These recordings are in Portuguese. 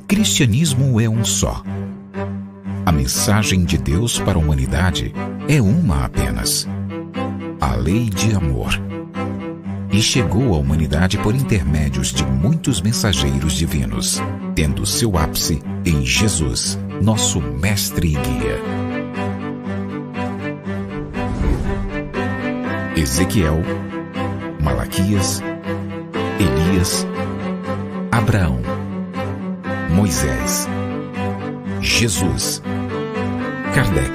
cristianismo é um só. A mensagem de Deus para a humanidade é uma apenas: a lei de amor. E chegou à humanidade por intermédios de muitos mensageiros divinos, tendo seu ápice em Jesus, nosso mestre e guia. Ezequiel, Malaquias, Elias, Abraão, Moisés, Jesus, Kardec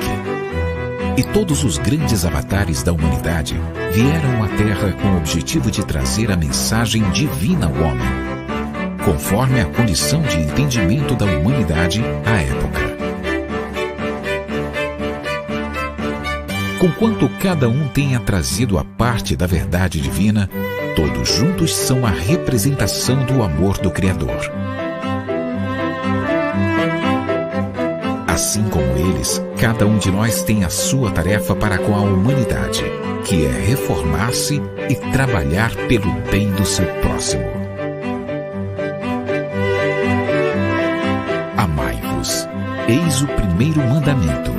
e todos os grandes avatares da humanidade vieram à Terra com o objetivo de trazer a mensagem divina ao homem, conforme a condição de entendimento da humanidade à época. Conquanto cada um tenha trazido a parte da verdade divina, todos juntos são a representação do amor do Criador. Assim como eles, cada um de nós tem a sua tarefa para com a humanidade, que é reformar-se e trabalhar pelo bem do seu próximo. Amai-vos, eis o primeiro mandamento.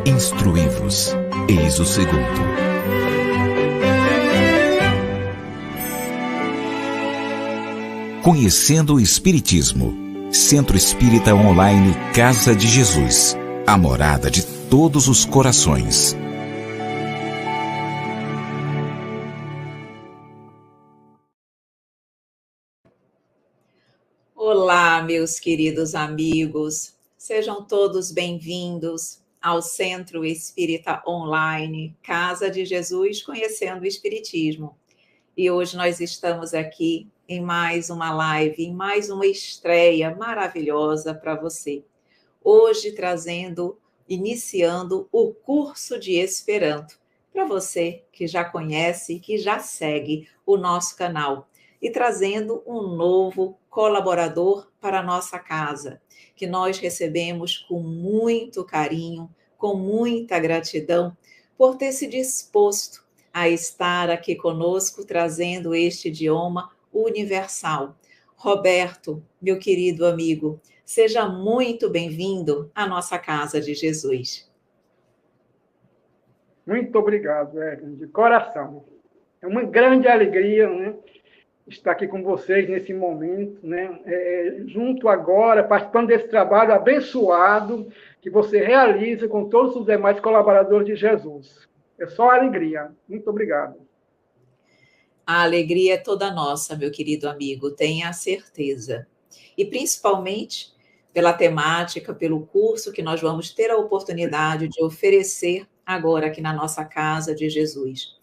Instruí-vos, eis o segundo. Conhecendo o Espiritismo. Centro Espírita Online Casa de Jesus, a morada de todos os corações. Olá, meus queridos amigos, sejam todos bem-vindos ao Centro Espírita Online Casa de Jesus, Conhecendo o Espiritismo. E hoje nós estamos aqui em mais uma live, em mais uma estreia maravilhosa para você. Hoje iniciando o curso de Esperanto, para você que já conhece, que já segue o nosso canal, e trazendo um novo colaborador para a nossa casa, que nós recebemos com muito carinho, com muita gratidão, por ter se disposto a estar aqui conosco, trazendo este idioma universal. Roberto, meu querido amigo, seja muito bem-vindo à nossa Casa de Jesus. Muito obrigado, Evelyn, de coração. É uma grande alegria, né, estar aqui com vocês nesse momento, né, junto agora, participando desse trabalho abençoado que você realiza com todos os demais colaboradores de Jesus. É só alegria. Muito obrigado. A alegria é toda nossa, meu querido amigo, tenha certeza. E principalmente pela temática, pelo curso que nós vamos ter a oportunidade de oferecer agora aqui na nossa Casa de Jesus.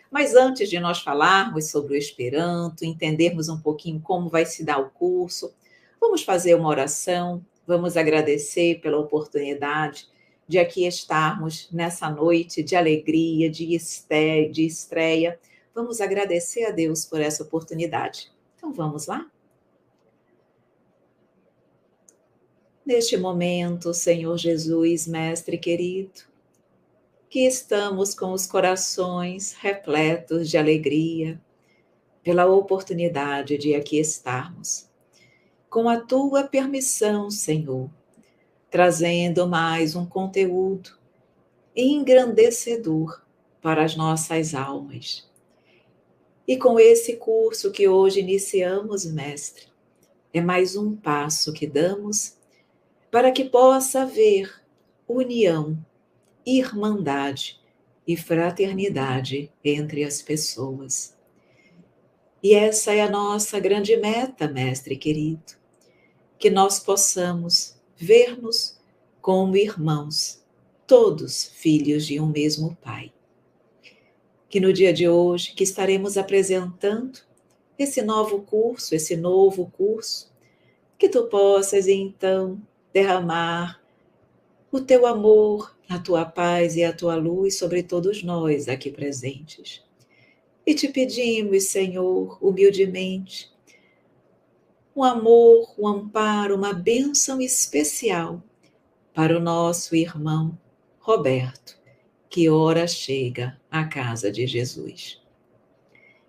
Mas antes de nós falarmos sobre o Esperanto, entendermos um pouquinho como vai se dar o curso, vamos fazer uma oração, vamos agradecer pela oportunidade de aqui estarmos nessa noite de alegria, de estreia. Vamos agradecer a Deus por essa oportunidade. Então, vamos lá? Neste momento, Senhor Jesus, Mestre querido, que estamos com os corações repletos de alegria pela oportunidade de aqui estarmos. Com a Tua permissão, Senhor, trazendo mais um conteúdo engrandecedor para as nossas almas. E com esse curso que hoje iniciamos, Mestre, é mais um passo que damos para que possa haver união, irmandade e fraternidade entre as pessoas. E essa é a nossa grande meta, Mestre querido, que nós possamos ver-nos como irmãos, todos filhos de um mesmo Pai. Que no dia de hoje, que estaremos apresentando esse novo curso, que tu possas então derramar o teu amor, a tua paz e a tua luz sobre todos nós aqui presentes. E te pedimos, Senhor, humildemente, um amor, um amparo, uma bênção especial para o nosso irmão Roberto, que ora chega à casa de Jesus.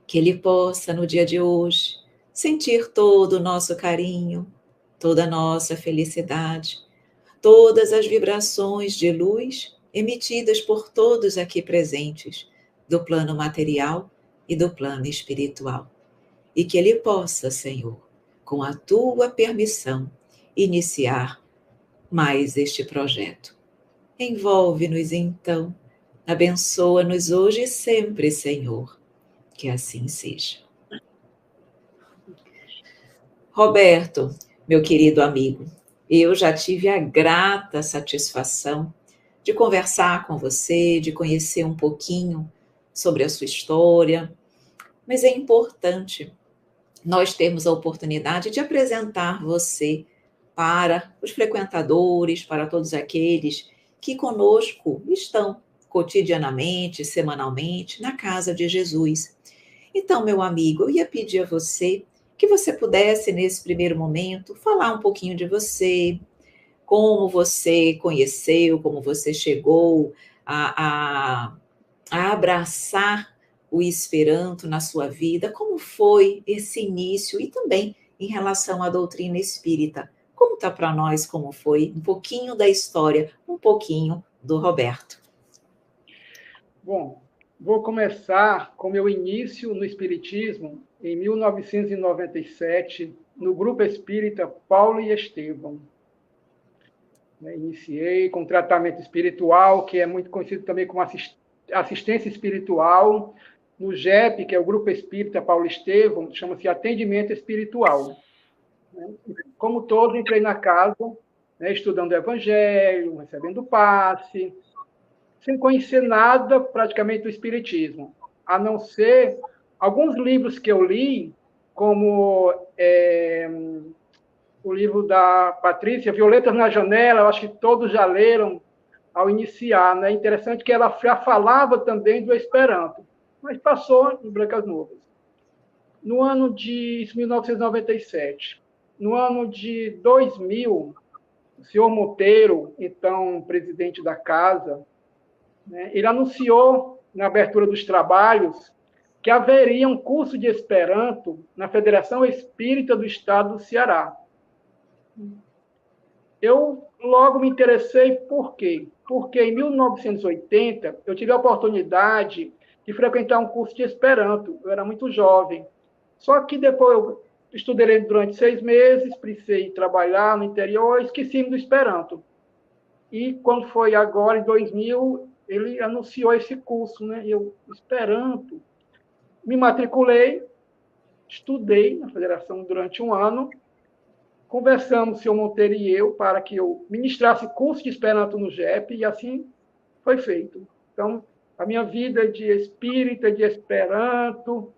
Que ele possa, no dia de hoje, sentir todo o nosso carinho, toda a nossa felicidade, todas as vibrações de luz emitidas por todos aqui presentes, do plano material e do plano espiritual. E que Ele possa, Senhor, com a Tua permissão, iniciar mais este projeto. Envolve-nos então, abençoa-nos hoje e sempre, Senhor, que assim seja. Roberto, meu querido amigo, eu já tive a grata satisfação de conversar com você, de conhecer um pouquinho sobre a sua história, mas é importante nós termos a oportunidade de apresentar você para os frequentadores, para todos aqueles que conosco estão cotidianamente, semanalmente, na casa de Jesus. Então, meu amigo, eu ia pedir a você que você pudesse, nesse primeiro momento, falar um pouquinho de você, como você conheceu, como você chegou a abraçar o Esperanto na sua vida, como foi esse início e também em relação à doutrina espírita. Conta para nós como foi um pouquinho da história, um pouquinho do Roberto. Bom, vou começar com meu início no Espiritismo em 1997, no Grupo Espírita Paulo e Estevão. Iniciei com tratamento espiritual, que é muito conhecido também como assistência espiritual. No GEP, que é o Grupo Espírita Paulo e Estevão, chama-se atendimento espiritual. Como todos, entrei na casa, estudando o Evangelho, recebendo passe, sem conhecer nada praticamente do Espiritismo, a não ser alguns livros que eu li, como o livro da Patrícia, Violetas na Janela, eu acho que todos já leram ao iniciar. É interessante que ela já falava também do Esperanto, mas passou em brancas nuvens. No ano de 1997, no ano de 2000, o senhor Monteiro, então presidente da casa, ele anunciou, na abertura dos trabalhos, que haveria um curso de Esperanto na Federação Espírita do Estado do Ceará. Eu logo me interessei, por quê? Porque em 1980 eu tive a oportunidade de frequentar um curso de Esperanto. Eu era muito jovem. Só que depois eu estudei durante 6 meses, precisei trabalhar no interior, esqueci do Esperanto. E quando foi agora, em 2000, ele anunciou esse curso, Eu, Esperanto, me matriculei, estudei na federação durante 1 ano, conversamos, o senhor Monteiro e eu, para que eu ministrasse curso de Esperanto no GEP, e assim foi feito. Então, a minha vida de espírita, de Esperanto,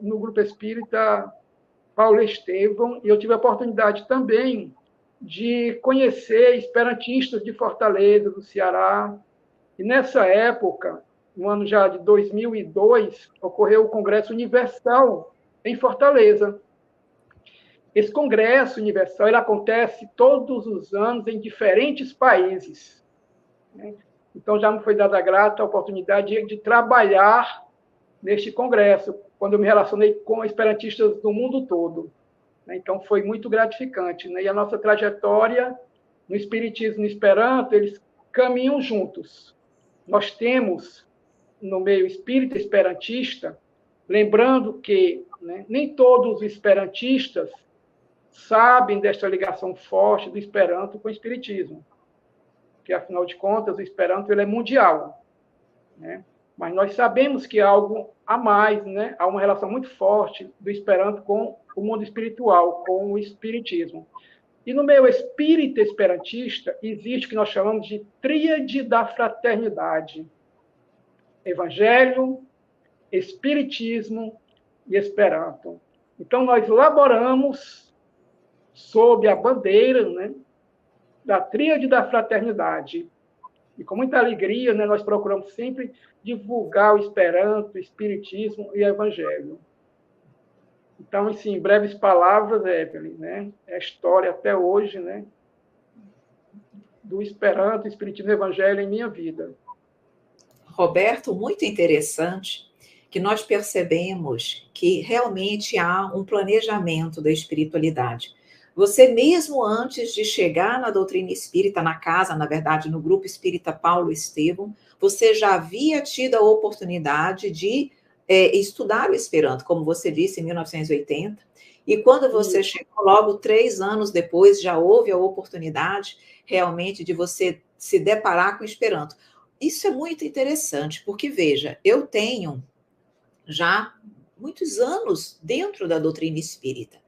no Grupo Espírita Paulo Estevão, e eu tive a oportunidade também de conhecer esperantistas de Fortaleza, do Ceará, e nessa época, no ano já de 2002, ocorreu o Congresso Universal em Fortaleza. Esse Congresso Universal ele acontece todos os anos em diferentes países. Então, já me foi dada a grata oportunidade de trabalhar neste congresso, quando eu me relacionei com esperantistas do mundo todo. Então, foi muito gratificante. E a nossa trajetória no Espiritismo e no Esperanto, eles caminham juntos. Nós temos, no meio espírita esperantista, lembrando que nem todos os esperantistas sabem desta ligação forte do Esperanto com o Espiritismo, porque, afinal de contas, o Esperanto ele é mundial, Mas nós sabemos que há algo a mais, Há uma relação muito forte do Esperanto com o mundo espiritual, com o Espiritismo. E no meio espírita esperantista existe o que nós chamamos de tríade da fraternidade: Evangelho, Espiritismo e Esperanto. Então, nós laboramos sob a bandeira da tríade da fraternidade. E com muita alegria, nós procuramos sempre divulgar o Esperanto, o Espiritismo e o Evangelho. Então, assim, em breves palavras, Evelyn, é a história até hoje, do Esperanto, Espiritismo e Evangelho em minha vida. Roberto, muito interessante que nós percebemos que realmente há um planejamento da espiritualidade. Você mesmo antes de chegar na doutrina espírita, na casa, na verdade, no grupo espírita Paulo Estevam, você já havia tido a oportunidade de estudar o Esperanto, como você disse, em 1980, e quando você chegou, logo 3 anos depois, já houve a oportunidade realmente de você se deparar com o Esperanto. Isso é muito interessante, porque, veja, eu tenho já muitos anos dentro da doutrina espírita,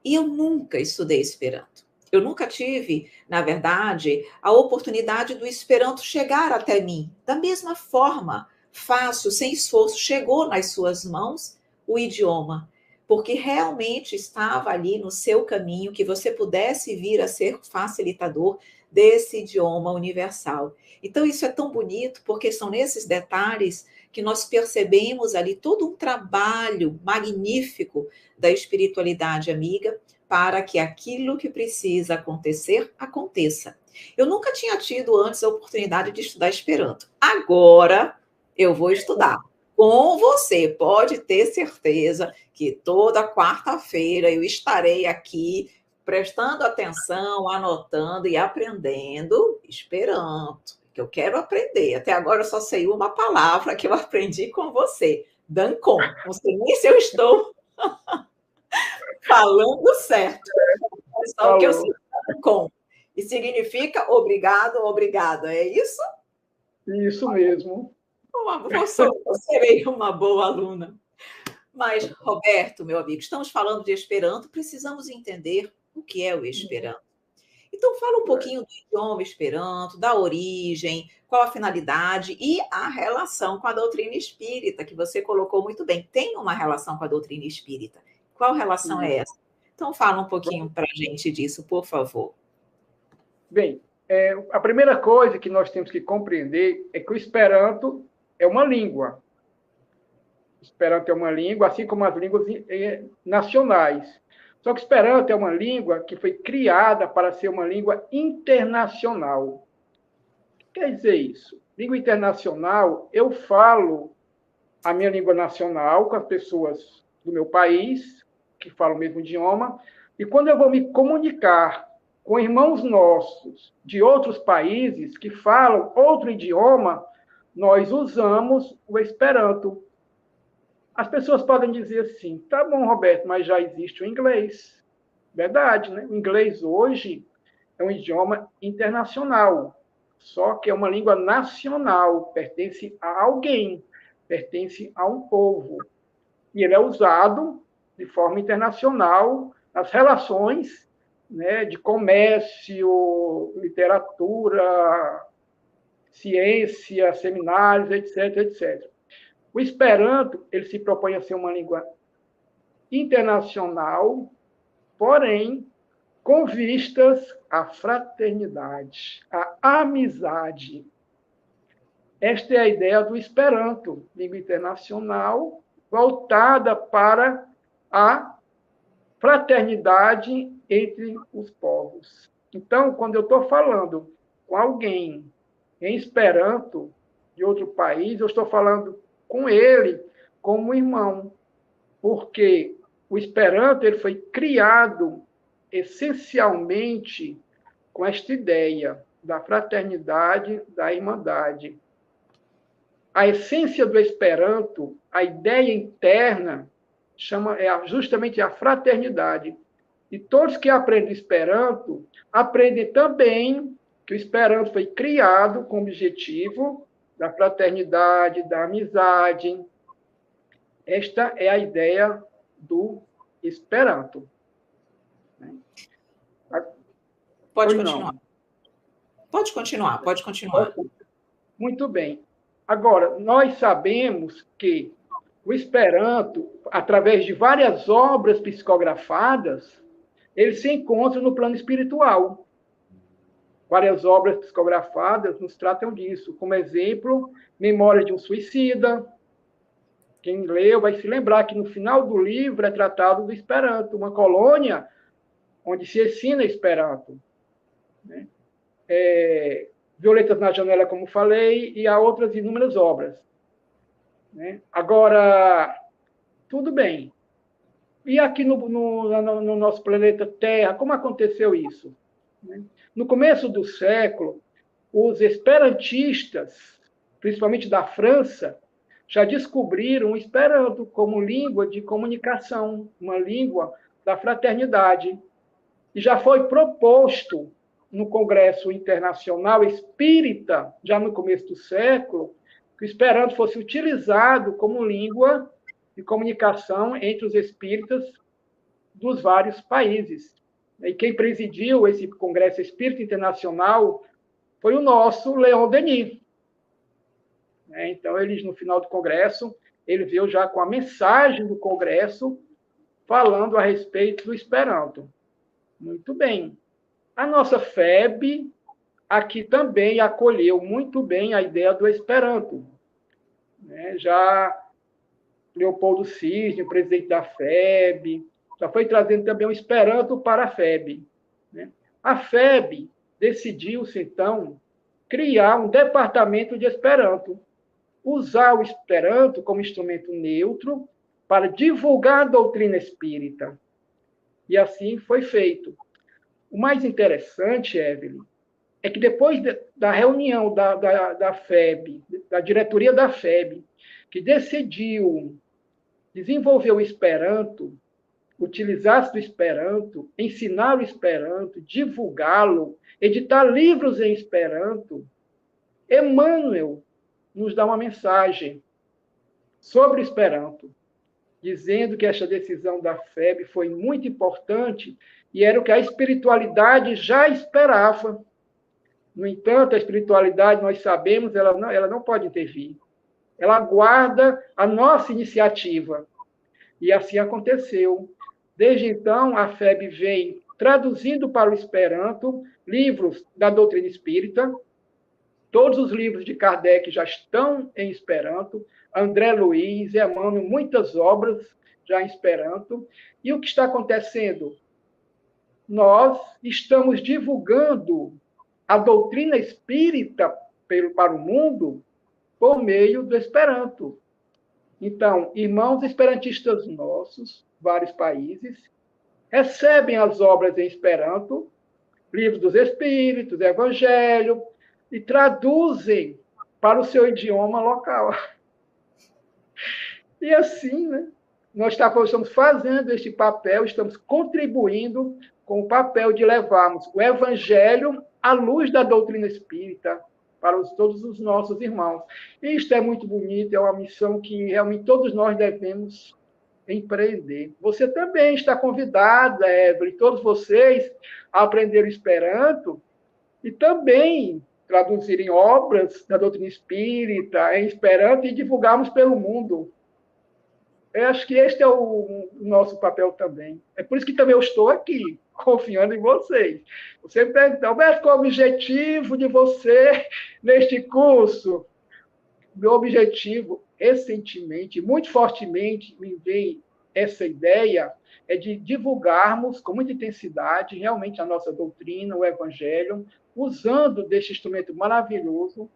e eu nunca estudei Esperanto. Eu nunca tive, na verdade, a oportunidade do Esperanto chegar até mim. Da mesma forma, fácil, sem esforço, chegou nas suas mãos o idioma, porque realmente estava ali no seu caminho que você pudesse vir a ser facilitador desse idioma universal. Então, isso é tão bonito, porque são nesses detalhes que nós percebemos ali todo um trabalho magnífico da espiritualidade amiga para que aquilo que precisa acontecer, aconteça. Eu nunca tinha tido antes a oportunidade de estudar Esperanto. Agora eu vou estudar. Com você, pode ter certeza que toda quarta-feira eu estarei aqui prestando atenção, anotando e aprendendo Esperanto, que eu quero aprender. Até agora eu só sei uma palavra que eu aprendi com você, Dankon. Não sei nem se eu estou falando certo. É só o que eu sei, Dankon. E significa obrigado, obrigada. É isso? Isso mesmo. Eu serei uma boa aluna. Mas, Roberto, meu amigo, estamos falando de Esperanto, precisamos entender o que é o Esperanto. Então, fala um pouquinho do idioma Esperanto, da origem, qual a finalidade e a relação com a doutrina espírita, que você colocou muito bem. Tem uma relação com a doutrina espírita. Qual relação é essa? Então, fala um pouquinho para a gente disso, por favor. Bem, a primeira coisa que nós temos que compreender é que o Esperanto é uma língua. O Esperanto é uma língua, assim como as línguas nacionais. Só que o Esperanto é uma língua que foi criada para ser uma língua internacional. O que quer dizer isso? Língua internacional, eu falo a minha língua nacional com as pessoas do meu país, que falam o mesmo idioma, e quando eu vou me comunicar com irmãos nossos de outros países que falam outro idioma, nós usamos o Esperanto. As pessoas podem dizer assim, tá bom, Roberto, mas já existe o inglês. Verdade, né? O inglês hoje é um idioma internacional, só que é uma língua nacional, pertence a alguém, pertence a um povo. E ele é usado de forma internacional nas relações, né, de comércio, literatura, ciência, seminários, etc, etc. O Esperanto, ele se propõe a ser uma língua internacional, porém, com vistas à fraternidade, à amizade. Esta é a ideia do Esperanto, língua internacional, voltada para a fraternidade entre os povos. Então, quando eu estou falando com alguém em Esperanto, de outro país, eu estou falando com ele como irmão, porque o Esperanto ele foi criado essencialmente com esta ideia da fraternidade, da irmandade. A essência do Esperanto, a ideia interna, é justamente a fraternidade. E todos que aprendem Esperanto aprendem também que o Esperanto foi criado com o objetivo da fraternidade, da amizade. Esta é a ideia do Esperanto. Pode continuar. Pode continuar, pode continuar. Muito bem. Agora, nós sabemos que o Esperanto, através de várias obras psicografadas, ele se encontra no plano espiritual. Várias obras psicografadas nos tratam disso. Como exemplo, Memória de um Suicida. Quem leu vai se lembrar que no final do livro é tratado do Esperanto, uma colônia onde se ensina Esperanto. Né? Violetas na Janela, como falei, e há outras inúmeras obras. Né? Agora, tudo bem. E aqui no nosso planeta Terra, como aconteceu isso? No começo do século, os esperantistas, principalmente da França, já descobriram o Esperanto como língua de comunicação, uma língua da fraternidade. E já foi proposto no Congresso Internacional Espírita, já no começo do século, que o Esperanto fosse utilizado como língua de comunicação entre os espíritas dos vários países. E quem presidiu esse Congresso Espírita Internacional foi o nosso Leon Denis. Então, eles, no final do Congresso, ele veio já com a mensagem do Congresso falando a respeito do Esperanto. Muito bem. A nossa FEB aqui também acolheu muito bem a ideia do Esperanto. Já Leopoldo Cisne, o presidente da FEB, já foi trazendo também o Esperanto para a FEB. A FEB decidiu-se, então, criar um departamento de Esperanto, usar o Esperanto como instrumento neutro para divulgar a doutrina espírita. E assim foi feito. O mais interessante, Evelyn, é que depois da reunião da FEB, da diretoria da FEB, que decidiu desenvolver o Esperanto, utilizar-se do Esperanto, ensinar o Esperanto, divulgá-lo, editar livros em Esperanto, Emmanuel nos dá uma mensagem sobre o Esperanto, dizendo que esta decisão da FEB foi muito importante e era o que a espiritualidade já esperava. No entanto, a espiritualidade, nós sabemos, ela não pode intervir. Ela aguarda a nossa iniciativa. E assim aconteceu. Desde então, a FEB vem traduzindo para o Esperanto livros da doutrina espírita. Todos os livros de Kardec já estão em Esperanto. André Luiz, Emmanuel, muitas obras já em Esperanto. E o que está acontecendo? Nós estamos divulgando a doutrina espírita para o mundo por meio do Esperanto. Então, irmãos esperantistas nossos, vários países, recebem as obras em Esperanto, livros dos Espíritos, Evangelho, e traduzem para o seu idioma local. E assim, nós estamos fazendo este papel, estamos contribuindo com o papel de levarmos o Evangelho à luz da doutrina espírita para todos os nossos irmãos. E isto é muito bonito, é uma missão que realmente todos nós devemos empreender. Você também está convidada, Evelyn, todos vocês, a aprender o Esperanto e também traduzirem obras da doutrina espírita em Esperanto e divulgarmos pelo mundo. Eu acho que este é o nosso papel também. É por isso que também eu estou aqui, confiando em vocês. Você me pergunta, Alberto, qual é o objetivo de você neste curso? Meu objetivo, recentemente, muito fortemente, me veio essa ideia, é de divulgarmos com muita intensidade realmente a nossa doutrina, o Evangelho, usando deste instrumento maravilhoso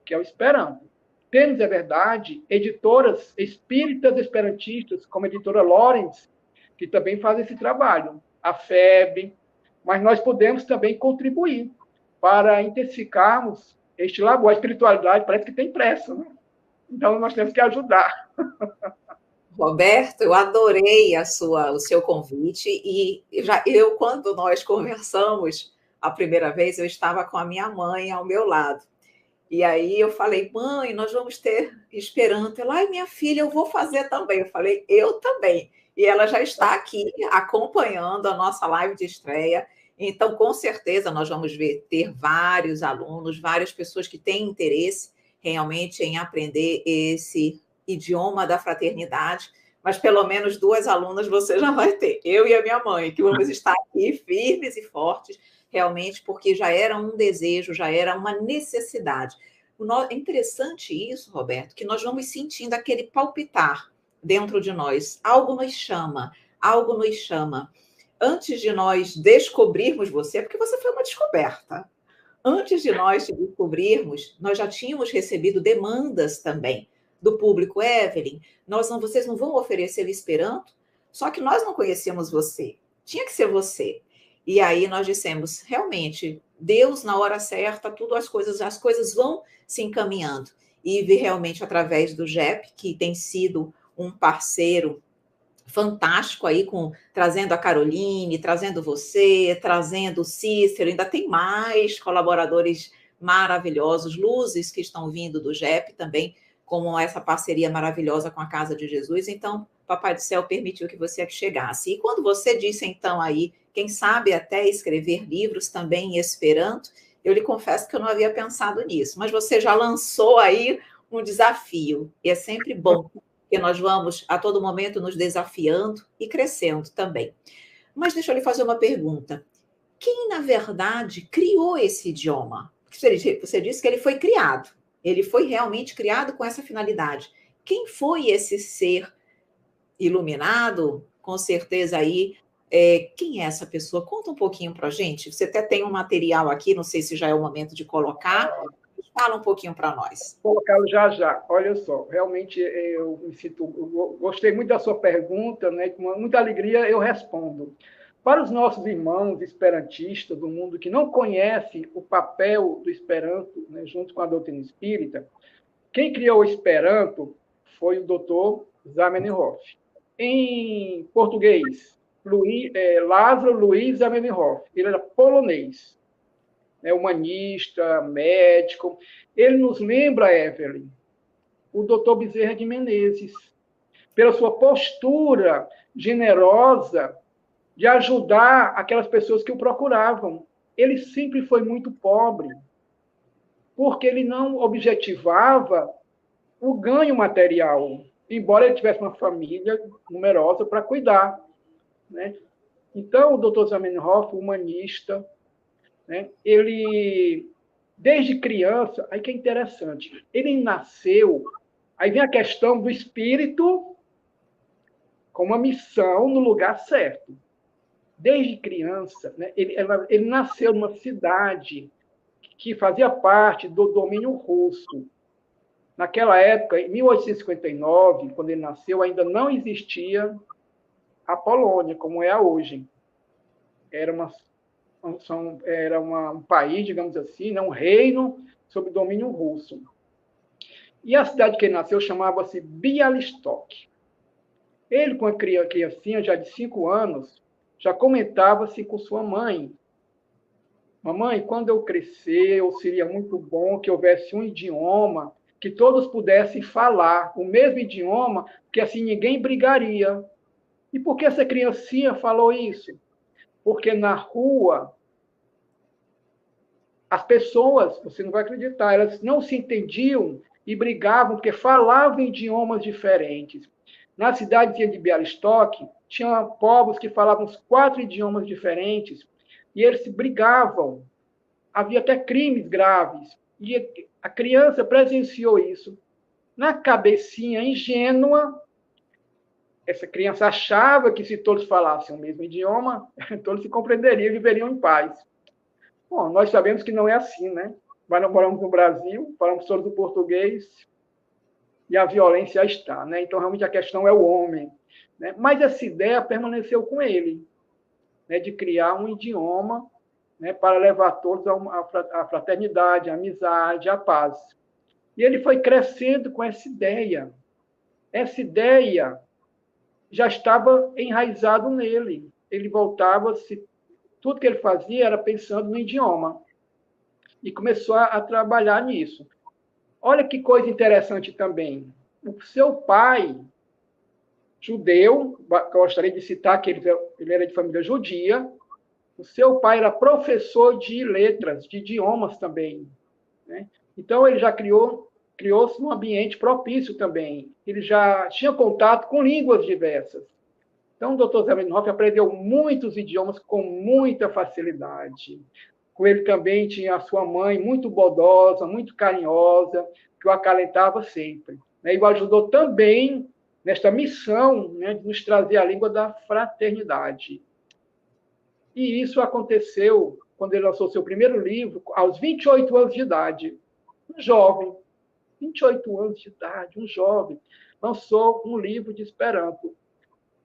que é o Esperanto. Temos, é verdade, editoras espíritas esperantistas, como a editora Lawrence, que também faz esse trabalho, a FEB, mas nós podemos também contribuir para intensificarmos este labor. A espiritualidade parece que tem pressa, né? Então, nós temos que ajudar. Roberto, eu adorei o seu convite e quando nós conversamos a primeira vez, eu estava com a minha mãe ao meu lado. E aí eu falei, mãe, nós vamos ter Esperanto. Ela, ai, minha filha, eu vou fazer também. Eu falei, eu também. E ela já está aqui acompanhando a nossa live de estreia. Então, com certeza, nós vamos ter vários alunos, várias pessoas que têm interesse realmente em aprender esse idioma da fraternidade. Mas pelo menos 2 alunas você já vai ter. Eu e a minha mãe, que vamos estar aqui firmes e fortes, realmente, porque já era um desejo, já era uma necessidade. É interessante isso, Roberto, que nós vamos sentindo aquele palpitar dentro de nós. Algo nos chama, algo nos chama. Antes de nós descobrirmos você, porque você foi uma descoberta. Antes de nós te descobrirmos, nós já tínhamos recebido demandas também do público. Evelyn, vocês não vão oferecer o Esperanto? Só que nós não conhecíamos você. Tinha que ser você. E aí nós dissemos, realmente, Deus, na hora certa, as coisas vão se encaminhando. E realmente, através do JEP, que tem sido um parceiro fantástico aí, trazendo a Caroline, trazendo você, trazendo o Cícero, ainda tem mais colaboradores maravilhosos, luzes que estão vindo do JEP também, como essa parceria maravilhosa com a Casa de Jesus. Então, Papai do Céu permitiu que você aqui chegasse. E quando você disse, então, aí, quem sabe até escrever livros também em Esperanto, eu lhe confesso que eu não havia pensado nisso, mas você já lançou aí um desafio, e é sempre bom, porque nós vamos a todo momento nos desafiando e crescendo também. Mas deixa eu lhe fazer uma pergunta. Quem, na verdade, criou esse idioma? Você disse que ele foi criado. Ele foi realmente criado com essa finalidade. Quem foi esse ser iluminado? Com certeza aí. Quem é essa pessoa? Conta um pouquinho para a gente. Você até tem um material aqui, não sei se já é o momento de colocar. Fala um pouquinho para nós. Vou colocá-lo já já. Olha só, realmente eu gostei muito da sua pergunta, né? Com muita alegria eu respondo. Para os nossos irmãos esperantistas do mundo que não conhecem o papel do Esperanto, né, junto com a doutrina espírita, quem criou o Esperanto foi o Dr. Zamenhof. Em português, Lázaro Luiz Zamenhof. Ele era polonês, né, humanista, médico. Ele nos lembra, Evelyn, o Dr. Bezerra de Menezes, pela sua postura generosa de ajudar aquelas pessoas que o procuravam. Ele sempre foi muito pobre, porque ele não objetivava o ganho material, embora ele tivesse uma família numerosa para cuidar, né? Então, o Dr. Zamenhof, humanista, né, ele, desde criança, aí que é interessante, ele nasceu, aí vem a questão do espírito com uma missão no lugar certo. Desde criança, né, ele nasceu numa cidade que fazia parte do domínio russo. Naquela época, em 1859, quando ele nasceu, ainda não existia a Polônia, como é hoje. Era um país, digamos assim, né, um reino sob domínio russo. E a cidade que ele nasceu chamava-se Bialystok. Ele, com a criancinha já de 5 anos, já comentava-se com sua mãe. Mamãe, quando eu crescer, seria muito bom que houvesse um idioma que todos pudessem falar o mesmo idioma, porque assim ninguém brigaria. E por que essa criancinha falou isso? Porque na rua, as pessoas, você não vai acreditar, elas não se entendiam e brigavam porque falavam idiomas diferentes. Na cidadezinha de Bialystok, tinha povos que falavam os 4 idiomas diferentes e eles se brigavam. Havia até crimes graves. E a criança presenciou isso. Na cabecinha ingênua, essa criança achava que se todos falassem o mesmo idioma, todos se compreenderiam e viveriam em paz. Bom, nós sabemos que não é assim, né? Mas nós moramos no Brasil, falamos todos o português e a violência está, né? Então, realmente, a questão é o homem. Né? Mas essa ideia permaneceu com ele, né? De criar um idioma, né? Para levar todos à fraternidade, à amizade, à paz. E ele foi crescendo com essa ideia. Essa ideia já estava enraizado nele. Ele tudo que ele fazia era pensando no idioma. E começou a trabalhar nisso. Olha que coisa interessante também. O seu pai, judeu, gostaria de citar que ele era de família judia, o seu pai era professor de letras, de idiomas também. Né? Então, ele já criou-se um ambiente propício também. Ele já tinha contato com línguas diversas. Então, o Dr. Zamenhof aprendeu muitos idiomas com muita facilidade. Com ele também tinha a sua mãe muito bondosa, muito carinhosa, que o acalentava sempre. E o ajudou também nesta missão, né, de nos trazer a língua da fraternidade. E isso aconteceu quando ele lançou seu primeiro livro, aos 28 anos de idade. Um jovem, 28 anos de idade, um jovem, lançou um livro de Esperanto.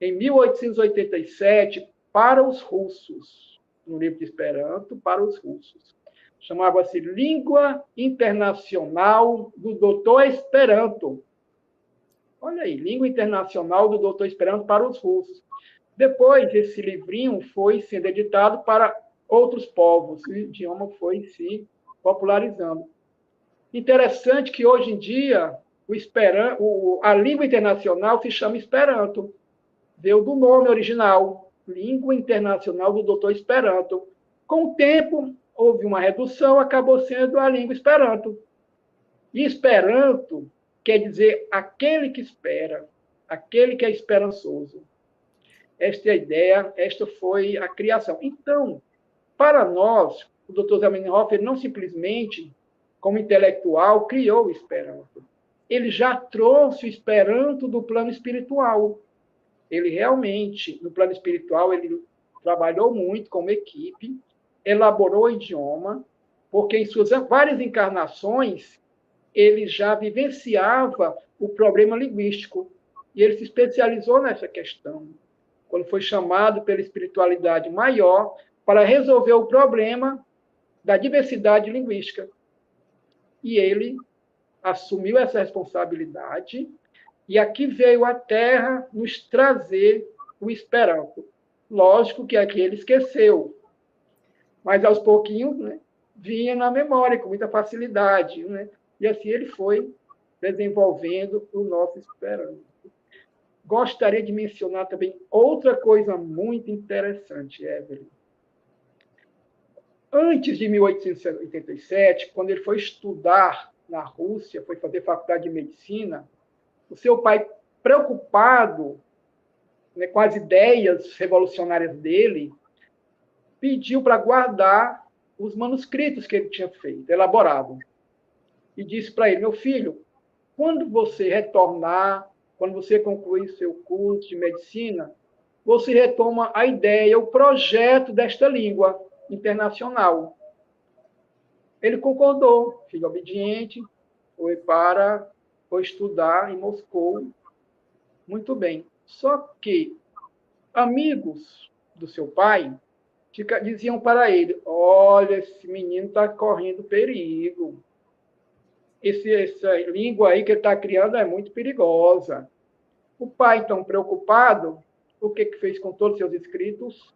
em 1887, para os russos, no livro de Esperanto, para os russos. Chamava-se Língua Internacional do Doutor Esperanto. Olha aí, Língua Internacional do Doutor Esperanto para os russos. Depois, esse livrinho foi sendo editado para outros povos, e o idioma foi se popularizando. Interessante que, hoje em dia, a língua internacional se chama Esperanto. Veio do nome original, Língua Internacional do Doutor Esperanto. Com o tempo, houve uma redução, acabou sendo a língua Esperanto. E Esperanto quer dizer aquele que espera, aquele que é esperançoso. Esta é a ideia, esta foi a criação. Então, para nós, o Dr. Zamenhof não simplesmente, como intelectual, criou o Esperanto. Ele já trouxe o Esperanto do plano espiritual. Ele realmente, no plano espiritual, ele trabalhou muito como equipe, elaborou o idioma, porque em suas várias encarnações, ele já vivenciava o problema linguístico, e ele se especializou nessa questão, quando foi chamado pela espiritualidade maior para resolver o problema da diversidade linguística. E ele assumiu essa responsabilidade, e aqui veio à Terra nos trazer o Esperanto. Lógico que aqui ele esqueceu, mas aos pouquinhos, né, vinha na memória com muita facilidade, né? E assim ele foi desenvolvendo o nosso Esperanto. Gostaria de mencionar também outra coisa muito interessante, Evelyn. Antes de 1887, quando ele foi estudar na Rússia, foi fazer faculdade de medicina, o seu pai, preocupado, né, com as ideias revolucionárias dele, pediu para guardar os manuscritos que ele tinha feito, elaborado. E disse para ele: meu filho, quando você retornar, quando você concluir seu curso de medicina, você retoma a ideia, o projeto desta língua internacional. Ele concordou, filho obediente, foi estudar em Moscou. Muito bem. Só que amigos do seu pai diziam para ele: olha, esse menino está correndo perigo. Essa língua aí que ele está criando é muito perigosa. O pai, então, preocupado, o que fez com todos os seus escritos?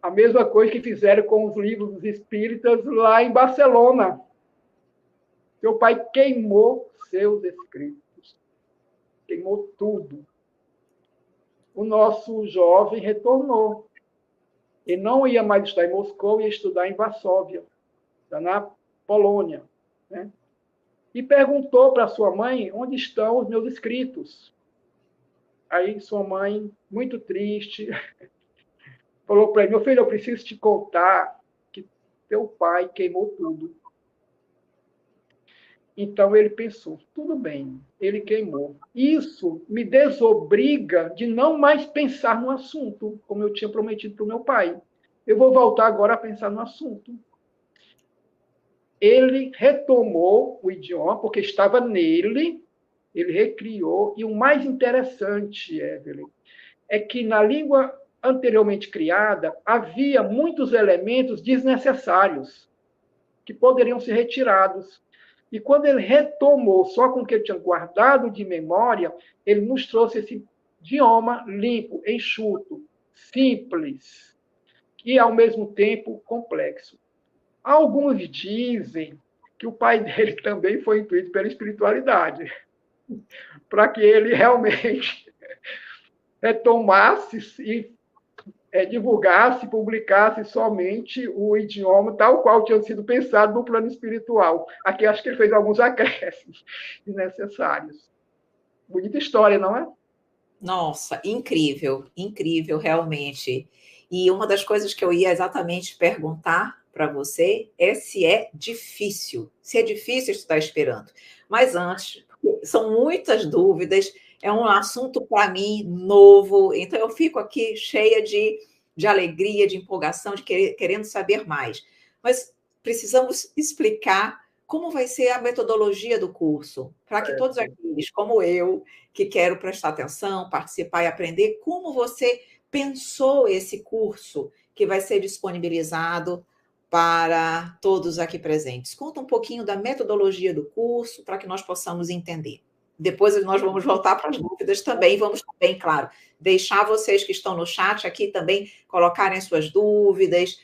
A mesma coisa que fizeram com os livros dos espíritas lá em Barcelona. Seu pai queimou seus escritos. Queimou tudo. O nosso jovem retornou. Ele não ia mais estudar em Moscou, ia estudar em Varsóvia, na Polônia, né? E perguntou para sua mãe onde estão os meus escritos. Aí sua mãe, muito triste, falou para ele: meu filho, eu preciso te contar que teu pai queimou tudo. Então ele pensou: tudo bem, ele queimou. Isso me desobriga de não mais pensar no assunto, como eu tinha prometido para o meu pai. Eu vou voltar agora a pensar no assunto. Ele retomou o idioma, porque estava nele, ele recriou, e o mais interessante, Evelyn, é que na língua anteriormente criada havia muitos elementos desnecessários que poderiam ser retirados. E quando ele retomou só com o que ele tinha guardado de memória, ele nos trouxe esse idioma limpo, enxuto, simples e, ao mesmo tempo, complexo. Alguns dizem que o pai dele também foi intuído pela espiritualidade, para que ele realmente retomasse e divulgasse, publicasse somente o idioma tal qual tinha sido pensado no plano espiritual. Aqui acho que ele fez alguns acréscimos desnecessários. Bonita história, não é? Nossa, incrível, incrível, realmente. E uma das coisas que eu ia exatamente perguntar para você é se é difícil estudar Esperanto. Mas antes, são muitas dúvidas, é um assunto para mim novo, então eu fico aqui cheia de alegria, de empolgação, de querendo saber mais. Mas precisamos explicar como vai ser a metodologia do curso, para que todos aqueles, como eu, que quero prestar atenção, participar e aprender, como você pensou esse curso que vai ser disponibilizado para todos aqui presentes. Conta um pouquinho da metodologia do curso para que nós possamos entender. Depois nós vamos voltar para as dúvidas também, vamos também, claro, deixar vocês que estão no chat aqui também colocarem suas dúvidas,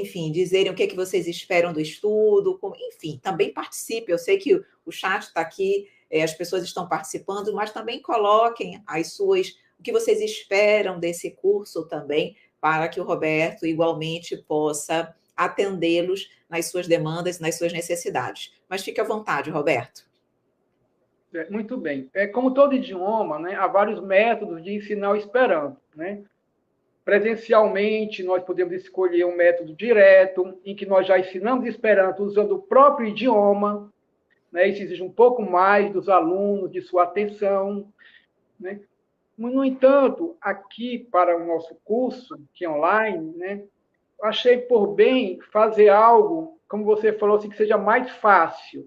enfim, dizerem o que é que vocês esperam do estudo, enfim, também participe. Eu sei que o chat está aqui, as pessoas estão participando, mas também coloquem o que vocês esperam desse curso também, para que o Roberto igualmente possa atendê-los nas suas demandas, nas suas necessidades. Mas fique à vontade, Roberto. Muito bem. Como todo idioma, né, há vários métodos de ensinar o Esperanto, né? Presencialmente, nós podemos escolher um método direto, em que nós já ensinamos Esperanto usando o próprio idioma, né? Isso exige um pouco mais dos alunos, de sua atenção, né? No entanto, aqui para o nosso curso, que é online, né, achei por bem fazer algo, como você falou, assim, que seja mais fácil,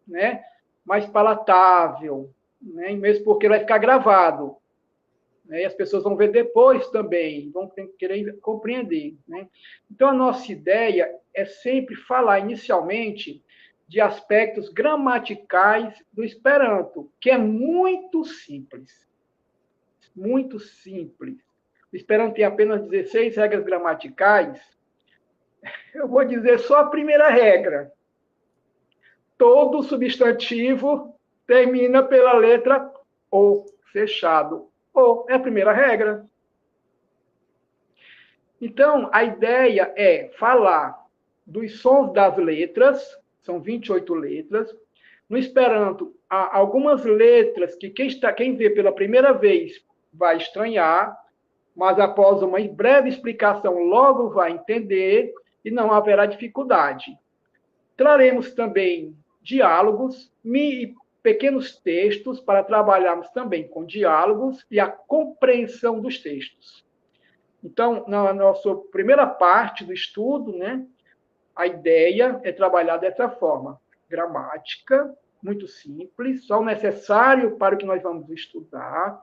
né? Mais palatável, né? Mesmo porque vai ficar gravado. Né? E as pessoas vão ver depois também, vão querer compreender. Né? Então, a nossa ideia é sempre falar inicialmente de aspectos gramaticais do Esperanto, que é muito simples. Muito simples. O Esperanto tem apenas 16 regras gramaticais. Eu vou dizer só a primeira regra. Todo substantivo termina pela letra O, fechado. O é a primeira regra. Então, a ideia é falar dos sons das letras, são 28 letras. No Esperanto, há algumas letras que quem vê pela primeira vez vai estranhar, mas após uma breve explicação logo vai entender e não haverá dificuldade. Traremos também diálogos e pequenos textos para trabalharmos também com diálogos e a compreensão dos textos. Então, na nossa primeira parte do estudo, né, a ideia é trabalhar dessa forma. Gramática, muito simples, só o necessário para o que nós vamos estudar,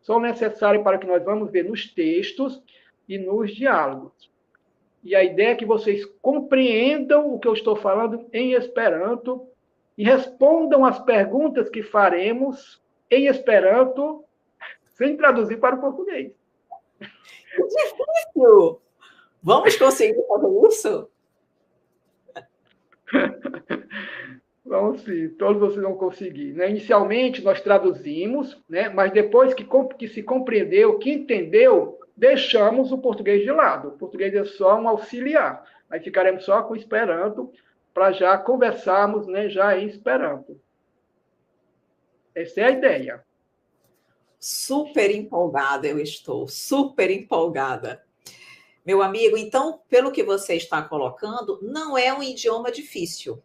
só o necessário para o que nós vamos ver nos textos e nos diálogos. E a ideia é que vocês compreendam o que eu estou falando em Esperanto e respondam as perguntas que faremos em Esperanto, sem traduzir para o português. Que difícil! Vamos conseguir fazer isso? Vamos sim, todos vocês vão conseguir. Né? Inicialmente, nós traduzimos, né? Mas depois que se compreendeu, que entendeu, deixamos o português de lado. O português é só um auxiliar. Aí ficaremos só com o Esperanto para já conversarmos, né, já em Esperanto. Essa é a ideia. Super empolgada eu estou, super empolgada. Meu amigo, então, pelo que você está colocando, não é um idioma difícil.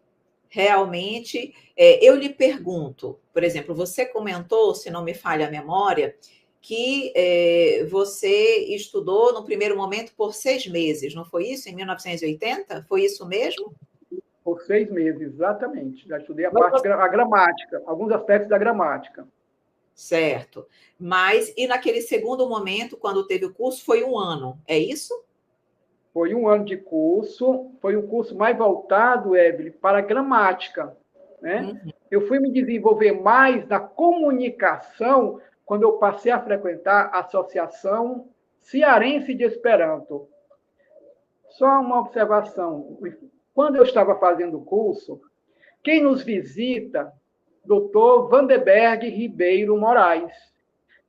Realmente, eu lhe pergunto, por exemplo, você comentou, se não me falha a memória, que você estudou no primeiro momento por 6 meses, não foi isso? Em 1980? Foi isso mesmo? Por 6 meses, exatamente. Já estudei a gramática, alguns aspectos da gramática. Certo. Mas, e naquele segundo momento, quando teve o curso, foi 1 ano, é isso? Foi 1 ano de curso, foi um curso mais voltado, Evelyn, para a gramática. Né? Uhum. Eu fui me desenvolver mais na comunicação quando eu passei a frequentar a Associação Cearense de Esperanto. Só uma observação. Quando eu estava fazendo o curso, quem nos visita, Dr. Vanderberg Ribeiro Moraes,